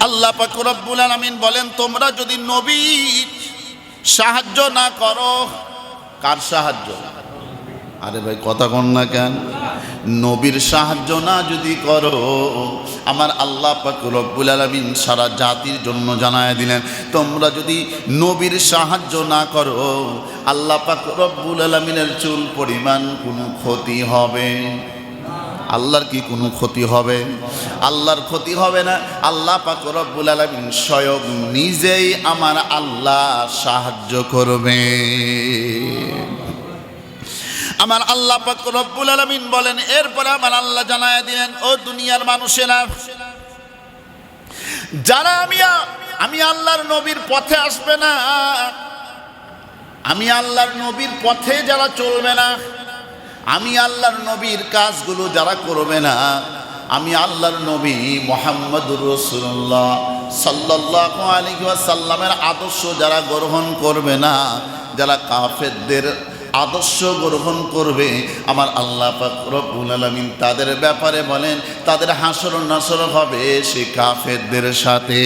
আল্লাহ পাক রব্বুল আলামিন বলেন, তোমরা যদি নবীর সাহায্য না করো। কার সাহায্য? আরে ভাই কথা কন না কেন? নবীর সাহায্য না যদি করো, আমার আল্লাহ পাক রব্বুল আলামিন সারা জাতির জন্য জানায় দিলেন, তোমরা যদি নবীর সাহায্য না করো, আল্লাহ পাক রব্বুল আলামিনের চুল পরিমাণ কোনো ক্ষতি হবে? আল্লাহর কি কোনো ক্ষতি হবে? আল্লাহর ক্ষতি হবে না। আল্লাহ পাক রব্বুল আলামিন স্বয়ং নিজেই আমার আল্লাহ সাহায্য করবে। আমার আল্লাহ পাক রব্বুল আলামিন বলেন, এরপরে আমার আল্লাহ জানায় দিলেন, ও দুনিয়ার মানুষেরা, যারা আমি আল্লাহর নবীর পথে আসবে না, আমি আল্লাহর নবীর পথে যারা চলবে না, আমি আল্লাহর নবীর কাজগুলো যারা করবে না, আমি আল্লাহর নবী মুহাম্মদুর রাসূলুল্লাহ সাল্লাল্লাহু আলাইহি ওয়াসাল্লামের আদর্শ যারা গ্রহণ করবে না, যারা কাফেরদের আদর্শ গ্রহণ করবে, আমার আল্লাহ পাক রব্বুল আলামিন তাদের ব্যাপারে বলেন, তাদের হাসর নাসর হবে সে কাফেরদের সাথে।